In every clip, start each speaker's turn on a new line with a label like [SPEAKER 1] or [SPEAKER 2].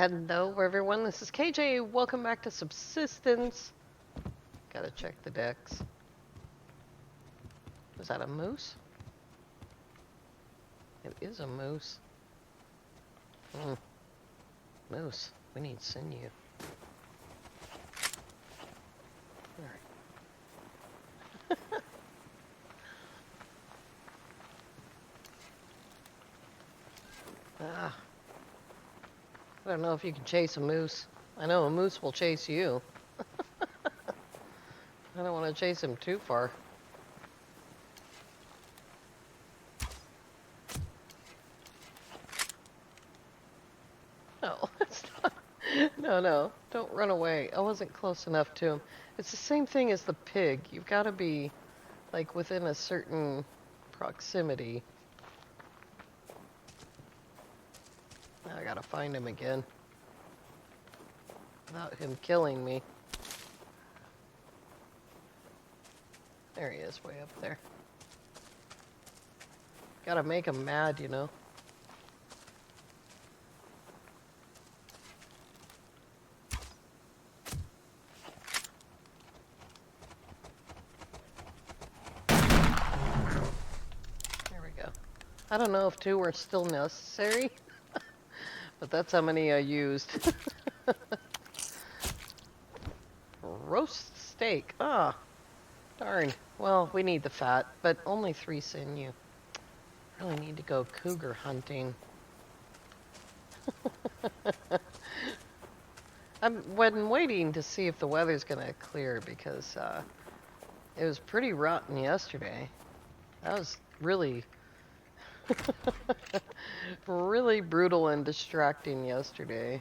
[SPEAKER 1] Hello everyone, this is KJ. Welcome back to Subsistence. Gotta check the decks. Is that a moose? It is a moose. Moose. We need sinew. Alright. I don't know if you can chase a moose. I know a moose will chase you. I don't want to chase him too far. No, it's not. No, don't run away. I wasn't close enough to him. It's the same thing as the pig. You've got to be, like, within a certain proximity. Now I gotta find him again. Without him killing me. There he is, way up there. Gotta make him mad, you know. There we go. I don't know if two were still necessary, but that's how many I used. Roast steak. Ah, darn. Well, we need the fat, but only 3 sinew. Really need to go cougar hunting. I'm waiting to see if the weather's gonna clear because it was pretty rotten yesterday. That was really, really brutal and distracting yesterday.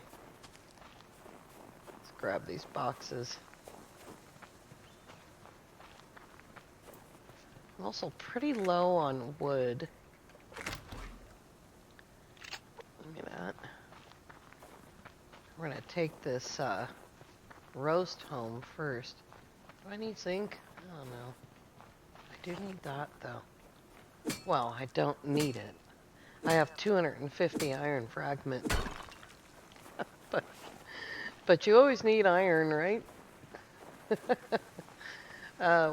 [SPEAKER 1] Let's grab these boxes. I'm also pretty low on wood. Look at that. We're gonna take this roast home first. Do I need zinc? I don't know. I do need that though. Well, I don't need it. I have 250 iron fragment. but you always need iron, right?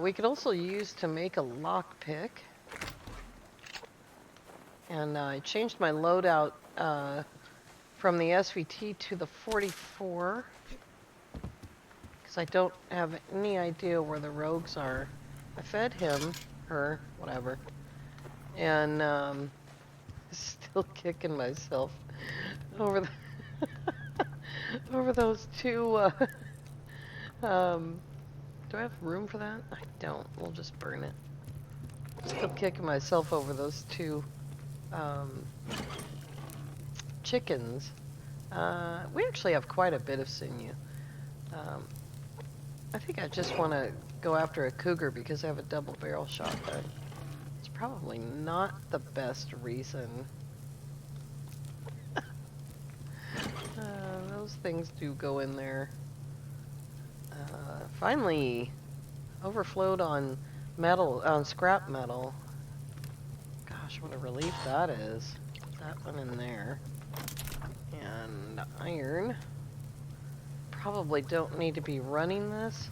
[SPEAKER 1] We could also use to make a lockpick. And I changed my loadout from the SVT to the 44. Because I don't have any idea where the rogues are. I fed him, her, whatever. And still kicking myself over the over those two do I have room for that? I don't. We'll just burn it. Still kicking myself over those two chickens. We actually have quite a bit of sinew. I think I just want to go after a cougar because I have a double barrel shotgun. It's probably not the best reason. Those things do go in there. Finally overflowed on metal, on scrap metal. Gosh, what a relief that is. Put that one in there. And iron. Probably don't need to be running this,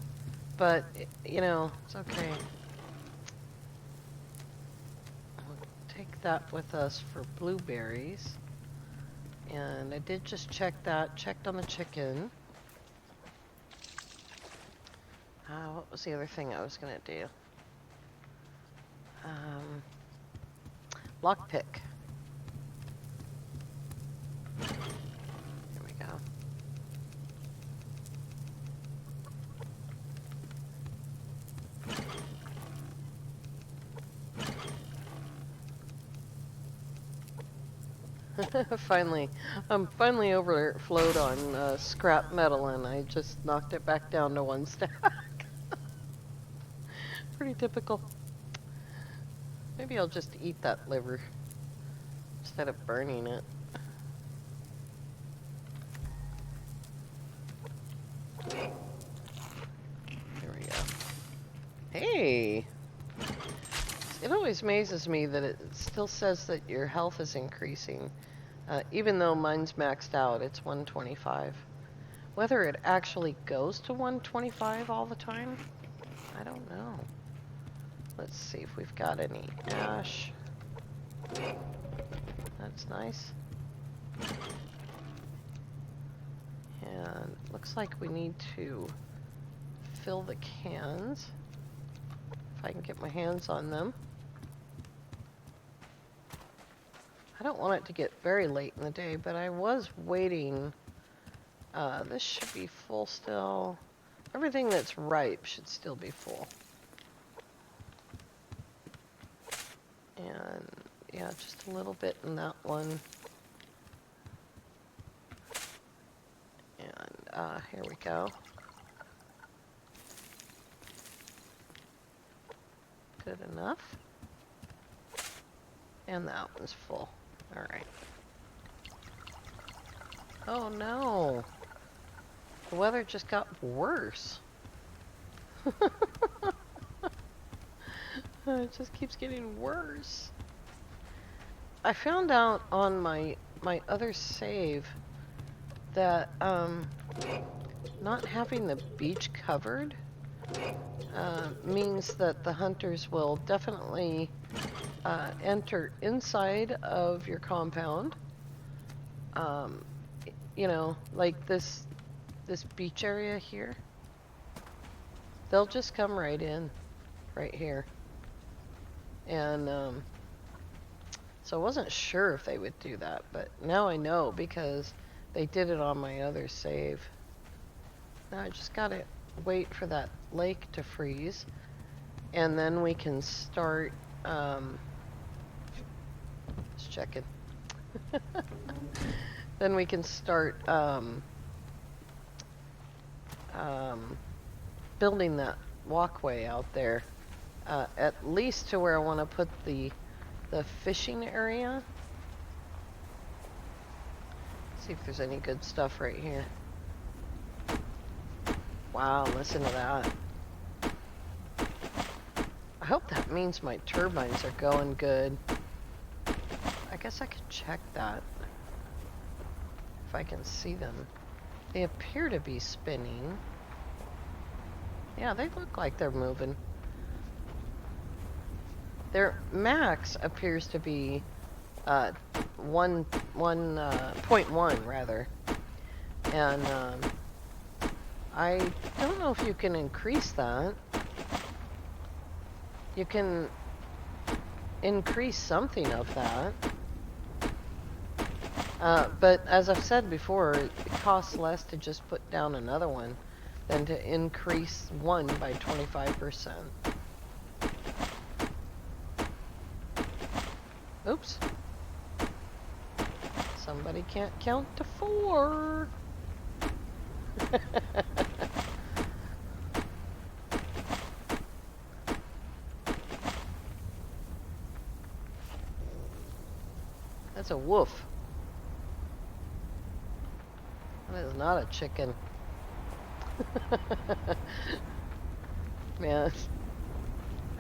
[SPEAKER 1] but you know, it's okay. We'll take that with us for blueberries. And I did just checked on the chicken. What was the other thing I was gonna do? Lockpick. There we go. I'm finally overflowed on scrap metal, and I just knocked it back down to 1 stack. Pretty typical. Maybe I'll just eat that liver instead of burning it. There we go. Hey! It always amazes me that it still says that your health is increasing. Even though mine's maxed out, it's 125. Whether it actually goes to 125 all the time, I don't know. Let's see if we've got any ash. That's nice. And looks like we need to fill the cans. If I can get my hands on them. I don't want it to get very late in the day, but I was waiting. This should be full still. Everything that's ripe should still be full. And yeah, just a little bit in that one. And here we go. Good enough. And that one's full. All right. Oh no. The weather just got worse. It just keeps getting worse. I found out on my other save that not having the beach covered means that the hunters will definitely enter inside of your compound. You know, like this beach area here. They'll just come right in, right here. And so I wasn't sure if they would do that, but now I know because they did it on my other save. Now I just gotta wait for that lake to freeze, and then we can start, just checking. Then we can start building that walkway out there, at least to where I want to put the fishing area. See if there's any good stuff right here. Wow, listen to that. I hope that means my turbines are going good. I guess I could check that if I can see them. They appear to be spinning. Yeah, they look like they're moving. Their max appears to be 1.1 rather, and I don't know if you can increase that. You can increase something of that, but as I've said before, it costs less to just put down another one than to increase one by 25%. Oops. Somebody can't count to 4. That's a wolf. That is not a chicken. Man,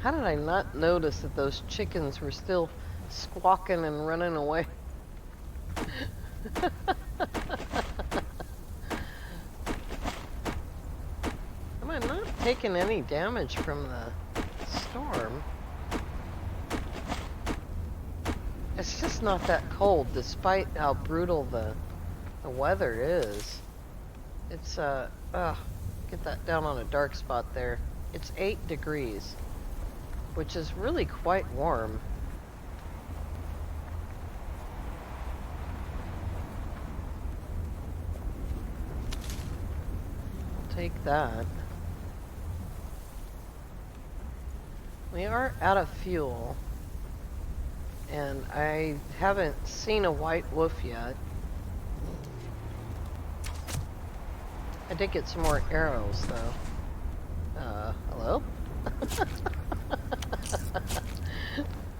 [SPEAKER 1] how did I not notice that those chickens were still squawking and running away? Am I not taking any damage from the storm? It's just not that cold, despite how brutal the weather is. It's get that down on a dark spot there. It's 8 degrees, which is really quite warm. I'll take that. We are out of fuel, and I haven't seen a white wolf yet. I did get some more arrows, though. Hello?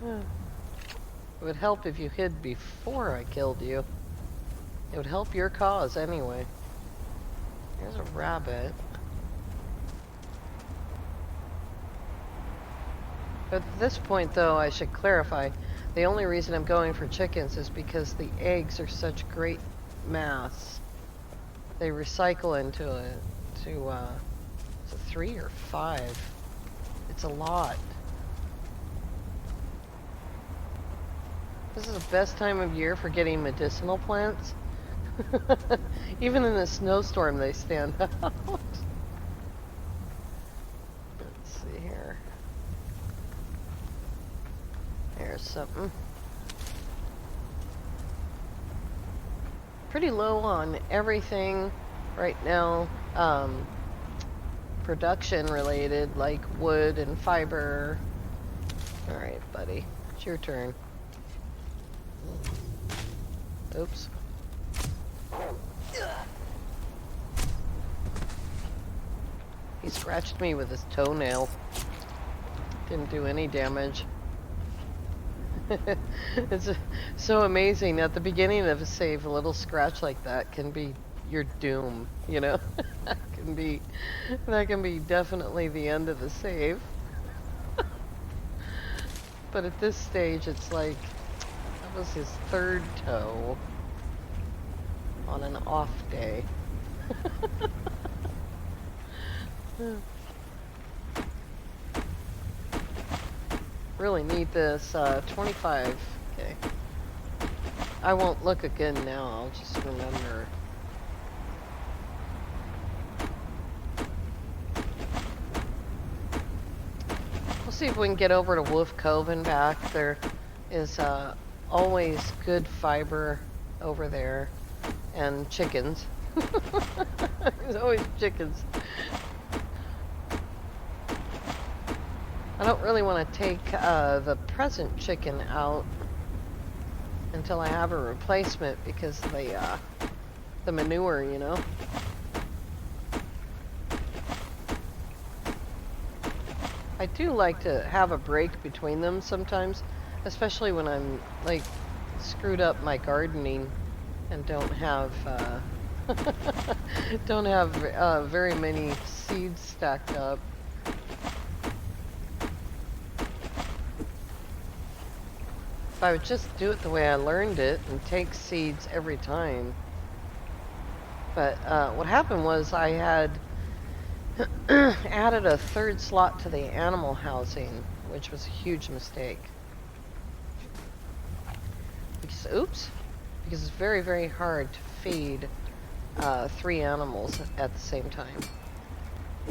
[SPEAKER 1] It would help if you hid before I killed you. It would help your cause, anyway. Here's a rabbit. At this point, though, I should clarify. The only reason I'm going for chickens is because the eggs are such great mass. They recycle into is it 3 or 5? It's a lot. This is the best time of year for getting medicinal plants. Even in a snowstorm, they stand out. Let's see here. There's something. Pretty low on everything right now, production related, like wood and fiber. Alright, buddy. It's your turn. Oops. He scratched me with his toenail. Didn't do any damage. It's so amazing. At the beginning of a save, a little scratch like that can be your doom, you know? that can be definitely the end of the save. But at this stage, it's like, that was his 3rd toe on an off day. Really need this 25. Okay. I won't look again now, I'll just remember. We'll see if we can get over to Wolf Cove and back. There is always good fiber over there. And chickens. There's always chickens. I don't really want to take the present chicken out until I have a replacement because of the manure, you know. I do like to have a break between them sometimes, especially when I'm like screwed up my gardening and don't have very many seeds stacked up. If I would just do it the way I learned it and take seeds every time. But what happened was I had added a 3rd slot to the animal housing, which was a huge mistake. Because it's very, very hard to feed 3 animals at the same time.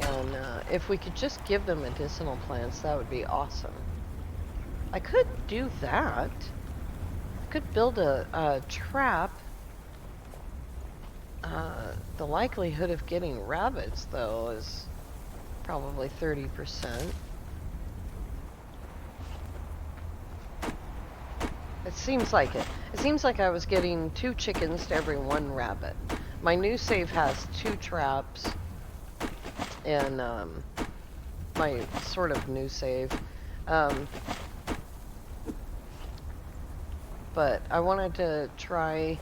[SPEAKER 1] And if we could just give them medicinal plants, that would be awesome. I could do that. I could build a trap. The likelihood of getting rabbits, though, is probably 30%. It seems like it. It seems like I was getting 2 chickens to every 1 rabbit. My new save has 2 traps, and my sort of new save. But I wanted to try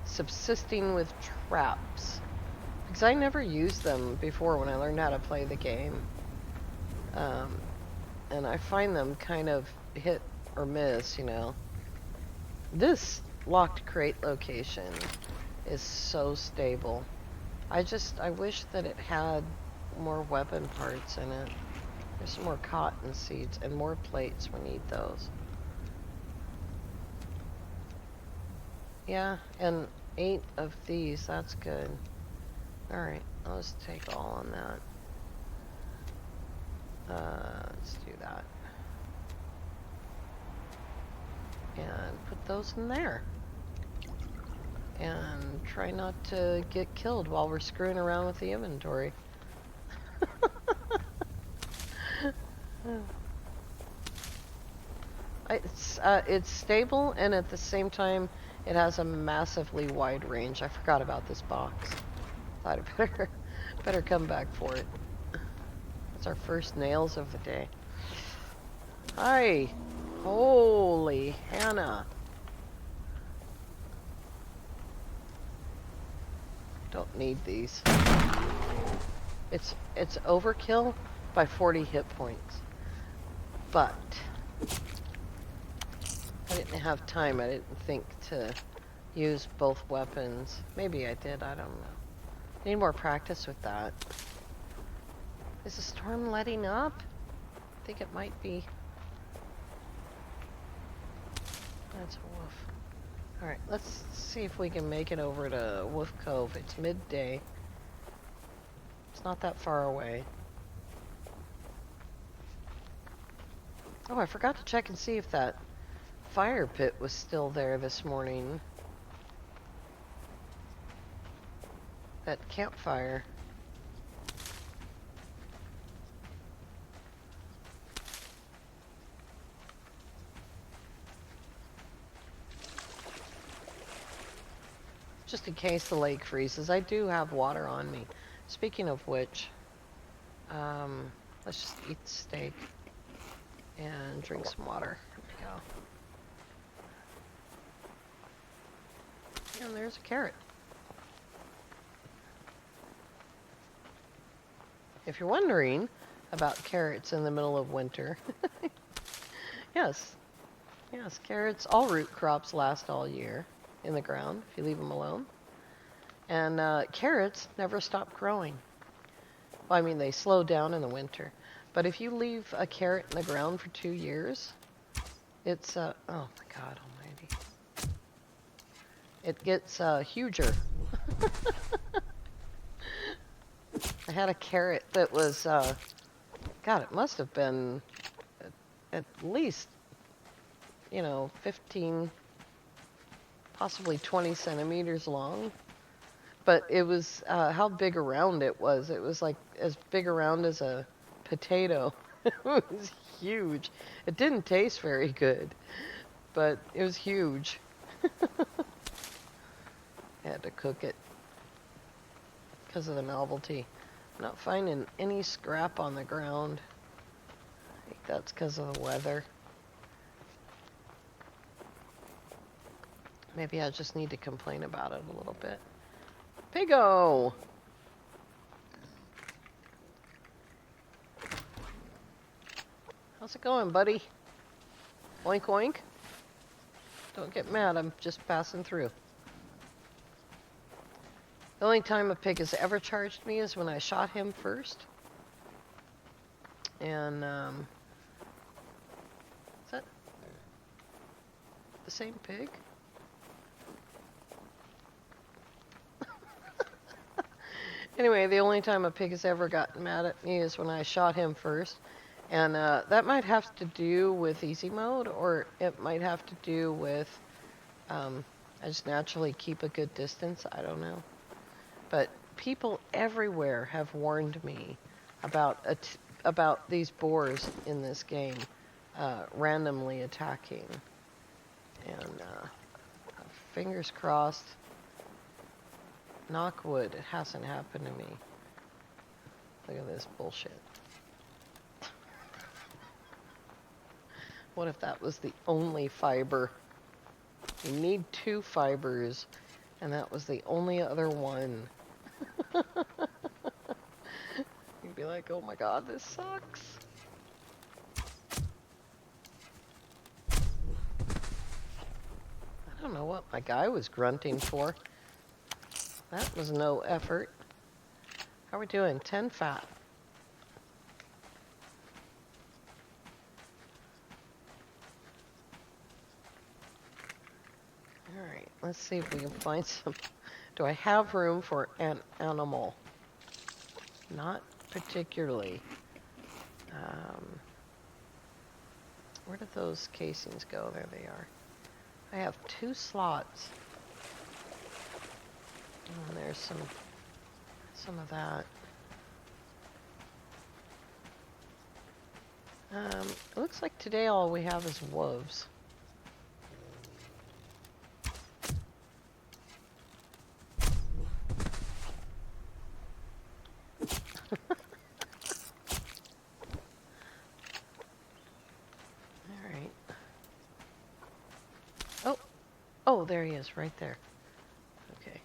[SPEAKER 1] subsisting with traps, because I never used them before when I learned how to play the game. And I find them kind of hit or miss, you know. This locked crate location is so stable. I wish that it had more weapon parts in it. There's some more cotton seeds and more plates. We need those. Yeah, and 8 of these, that's good. Alright, I'll just take all on that. Let's do that. And put those in there. And try not to get killed while we're screwing around with the inventory. It's stable, and at the same time, it has a massively wide range. I forgot about this box. Thought I better come back for it. That's our first nails of the day. Hi! Holy Hannah! Don't need these. It's overkill by 40 hit points. But I didn't have time. I didn't think to use both weapons. Maybe I did. I don't know. Need more practice with that. Is the storm letting up? I think it might be. That's a wolf. Alright, let's see if we can make it over to Wolf Cove. It's midday. It's not that far away. Oh, I forgot to check and see if that fire pit was still there this morning. That campfire. Just in case the lake freezes. I do have water on me. Speaking of which, let's just eat the steak and drink some water. There we go. And there's a carrot. If you're wondering about carrots in the middle of winter, yes, carrots, all root crops last all year in the ground if you leave them alone. And carrots never stop growing. Well, I mean, they slow down in the winter. But if you leave a carrot in the ground for 2 years, it's, oh my God almighty. It gets huger. I had a carrot that was, God, it must have been at least, 15, possibly 20 centimeters long. But it was, how big around it was like as big around as a potato. It was huge. It didn't taste very good, but it was huge. I had to cook it because of the novelty. I'm not finding any scrap on the ground. I think that's because of the weather. Maybe I just need to complain about it a little bit. Piggo! How's it going, buddy? Oink oink? Don't get mad, I'm just passing through. The only time a pig has ever charged me is when I shot him first. And, is that the same pig? Anyway, the only time a pig has ever gotten mad at me is when I shot him first. And that might have to do with easy mode, or it might have to do with I just naturally keep a good distance. I don't know. But people everywhere have warned me about these boars in this game randomly attacking. And fingers crossed, knock wood, it hasn't happened to me. Look at this bullshit. What if that was the only fiber? You need 2 fibers, and that was the only other one. You'd be like, oh my God, this sucks. I don't know what my guy was grunting for. That was no effort. How are we doing? 10 fat. Alright, let's see if we can find some. Do I have room for an animal? Not particularly. Where did those casings go? There they are. I have 2 slots. And there's some of that. It looks like today all we have is wolves. Alright. Oh, there he is, right there. Okay.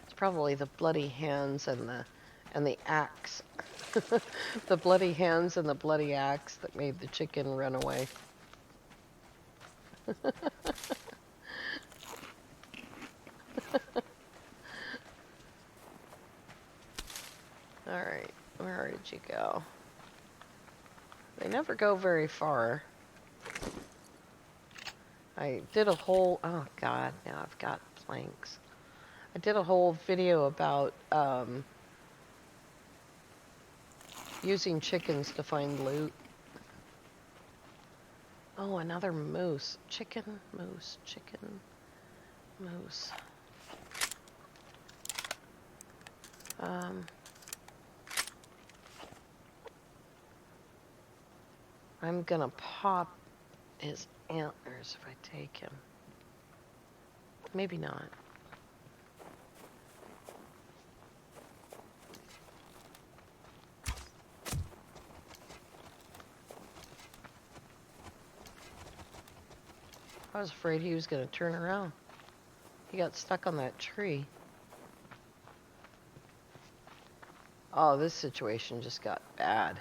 [SPEAKER 1] It's probably the bloody hands and the axe The bloody hands and the bloody axe that made the chicken run away. Alright, where did you go? They never go very far. I did a whole, oh god, now I've got planks. I did a whole video about using chickens to find loot. Oh, another moose. Chicken, moose, chicken, moose. I'm gonna pop his antlers if I take him. Maybe not. I was afraid he was gonna turn around. He got stuck on that tree. Oh, this situation just got bad.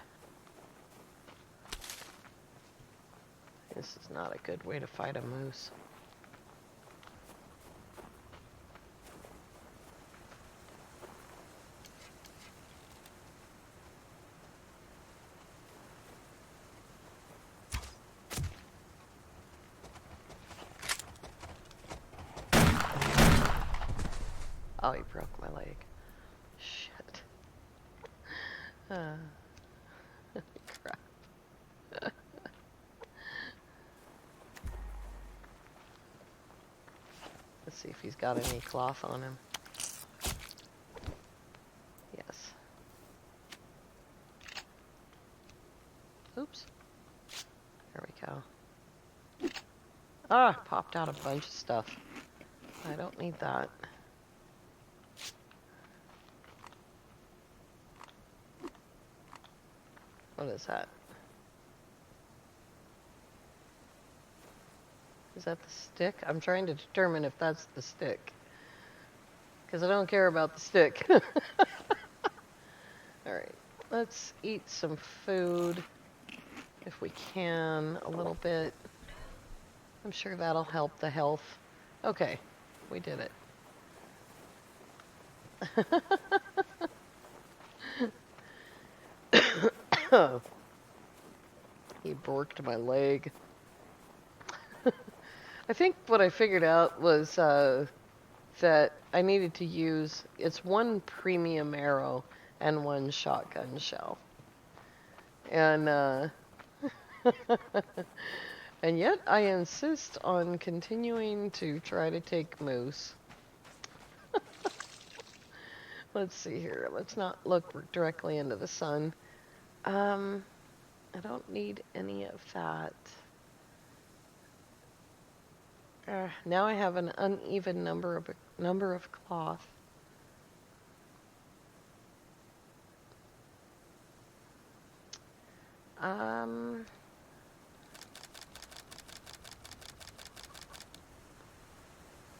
[SPEAKER 1] This is not a good way to fight a moose. Oh, he broke my leg. Shit. Crap. Let's see if he's got any cloth on him. Yes. Oops. There we go. Ah, popped out a bunch of stuff. I don't need that. What is that? Is that the stick? I'm trying to determine if that's the stick. Because I don't care about the stick. Alright, let's eat some food. If we can, a little bit. I'm sure that'll help the health. Okay, we did it. He borked my leg. I think what I figured out was that I needed to use, it's one premium arrow and one shotgun shell. And, and yet I insist on continuing to try to take moose. Let's see here. Let's not look directly into the sun. I don't need any of that. Now I have an uneven number of cloth.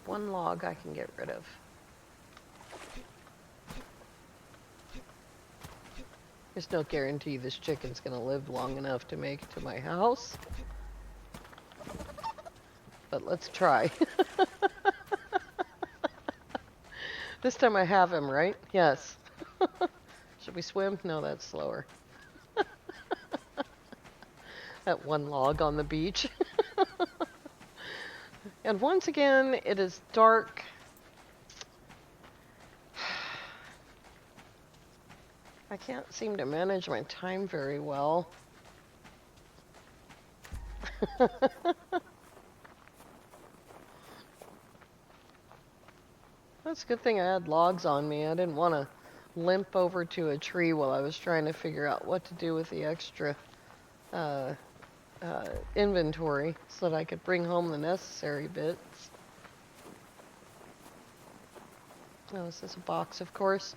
[SPEAKER 1] One log I can get rid of. There's no guarantee this chicken's gonna live long enough to make it to my house. But let's try. This time I have him, right? Yes. Should we swim? No, that's slower. That one log on the beach. And once again, it is dark. I can't seem to manage my time very well. That's a good thing I had logs on me. I didn't want to limp over to a tree while I was trying to figure out what to do with the extra inventory so that I could bring home the necessary bits. Oh, is this a box, of course?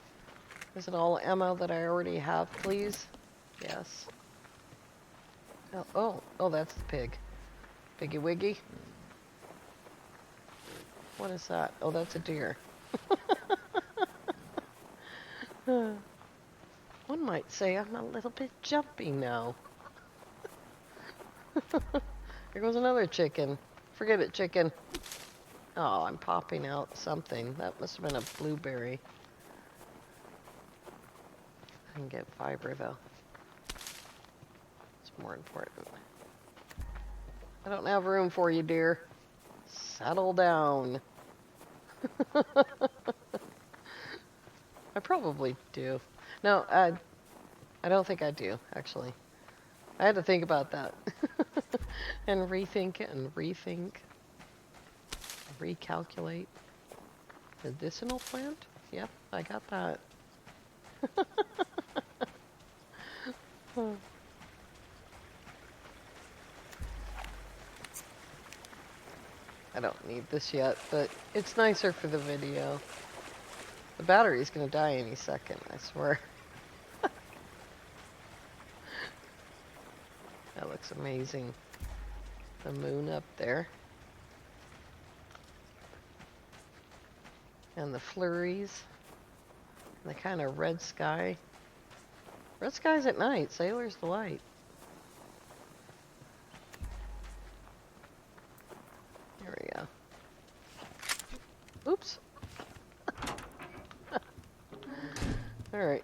[SPEAKER 1] Is it all ammo that I already have, please? Yes. Oh, that's the pig. Piggy Wiggy. What is that? Oh, that's a deer. One might say I'm a little bit jumpy now. Here goes another chicken. Forget it, chicken. Oh, I'm popping out something. That must have been a blueberry. I can get fiber, though. It's more important. I don't have room for you, dear. Settle down. I probably do. No, I don't think I do, actually. I had to think about that. And rethink and rethink. Recalculate. Medicinal plant? Yep, I got that. I don't need this yet, but it's nicer for the video. The battery's gonna die any second, I swear. That looks amazing. The moon up there. And the flurries. And the kind of red sky. Red skies at night, sailor's delight. There we go. Oops. Alright,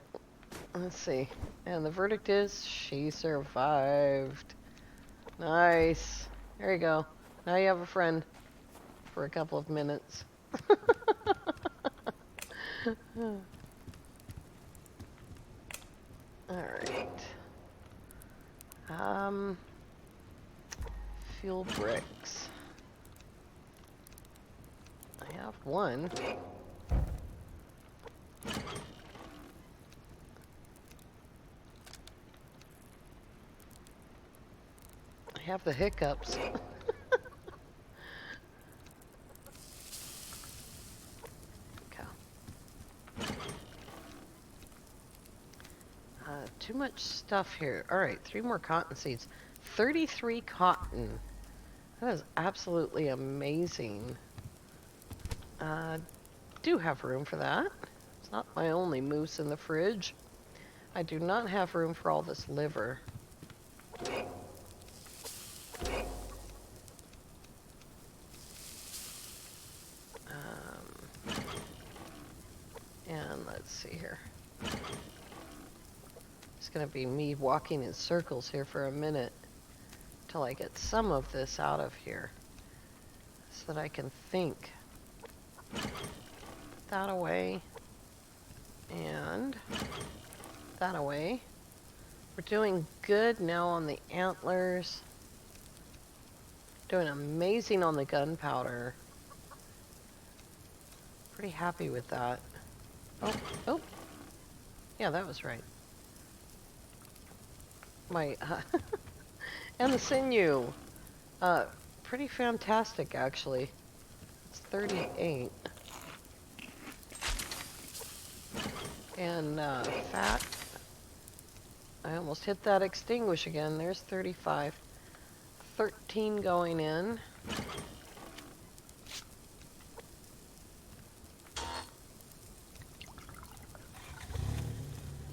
[SPEAKER 1] let's see. And the verdict is, she survived. Nice. There you go. Now you have a friend for a couple of minutes. Alright. Fuel bricks. I have one. I have the hiccups. Too much stuff here. Alright, 3 more cotton seeds. 33 cotton. That is absolutely amazing. Do have room for that. It's not my only moose in the fridge. I do not have room for all this liver. And let's see here. It's gonna be me walking in circles here for a minute till I get some of this out of here so that I can think. That away and that away. We're doing good now on the antlers. Doing amazing on the gunpowder. Pretty happy with that. Oh. Yeah, that was right. My, and the sinew. Pretty fantastic, actually. It's 38. And, fat. I almost hit that extinguish again. There's 35. 13 going in.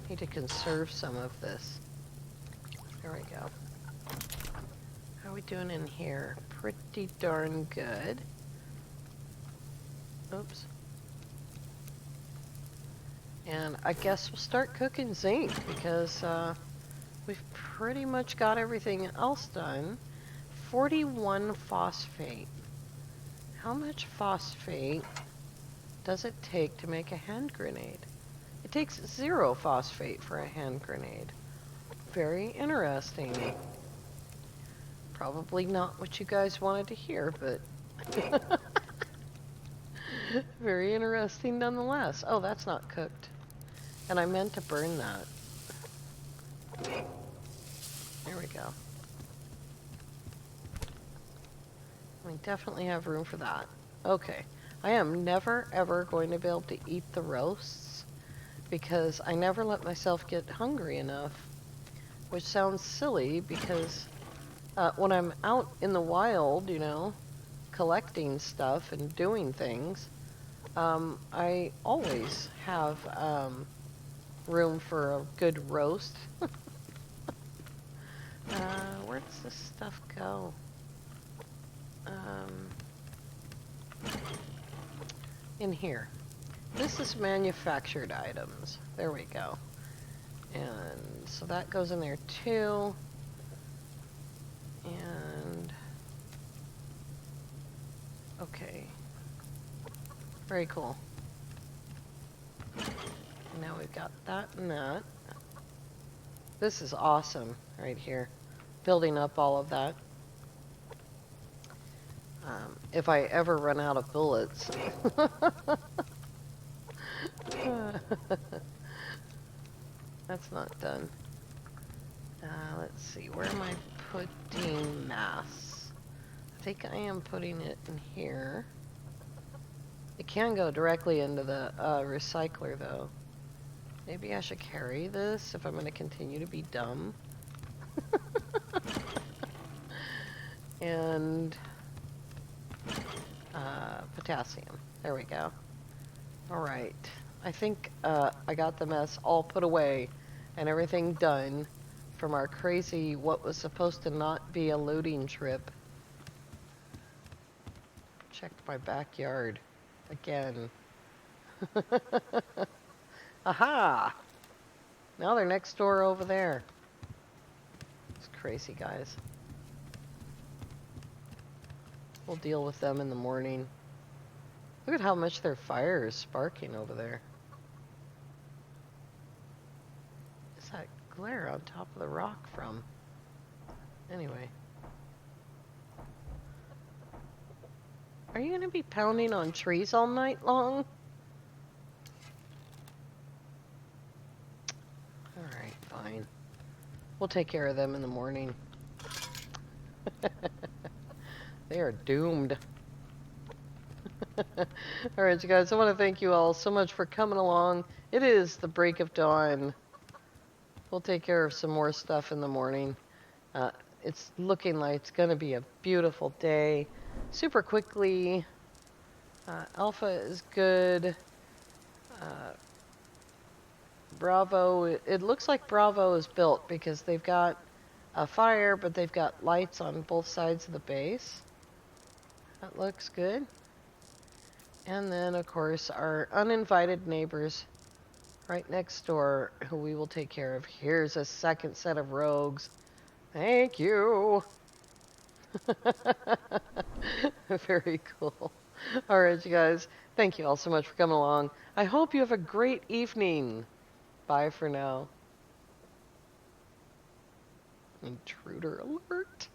[SPEAKER 1] Need to conserve some of this. There we go. How are we doing in here? Pretty darn good. Oops. And I guess we'll start cooking zinc because we've pretty much got everything else done. 41 phosphate. How much phosphate does it take to make a hand grenade? It takes 0 phosphate for a hand grenade. Very interesting. Probably not what you guys wanted to hear, but very interesting nonetheless. Oh, that's not cooked. And I meant to burn that. There we go. We definitely have room for that. Okay. I am never ever going to be able to eat the roasts because I never let myself get hungry enough. Which sounds silly because when I'm out in the wild, you know, collecting stuff and doing things, I always have room for a good roast. Where does this stuff go? In here. This is manufactured items. There we go. And so that goes in there too. And okay. Very cool. Now we've got that and that. This is awesome right here. Building up all of that. If I ever run out of bullets. That's not done. Let's see, where am I putting mass? I think I am putting it in here. It can go directly into the recycler though. Maybe I should carry this if I'm going to continue to be dumb. And potassium. There we go. Alright. I think I got the mess all put away and everything done from our crazy, what was supposed to not be a looting trip. Checked my backyard again. Aha! Now they're next door over there. It's crazy, guys. We'll deal with them in the morning. Look at how much their fire is sparking over there. What's that glare on top of the rock from? Anyway. Are you going to be pounding on trees all night long? Alright, fine. We'll take care of them in the morning. They are doomed. Alright, you guys, I want to thank you all so much for coming along. It is the break of dawn. We'll take care of some more stuff in the morning. It's looking like it's going to be a beautiful day. Super quickly. Alpha is good. Bravo, it looks like Bravo is built because they've got a fire, but they've got lights on both sides of the base. That looks good. And then, of course, our uninvited neighbors right next door, who we will take care of. Here's a second set of rogues. Thank you. Very cool. All right, you guys. Thank you all so much for coming along. I hope you have a great evening. Bye for now. Intruder alert.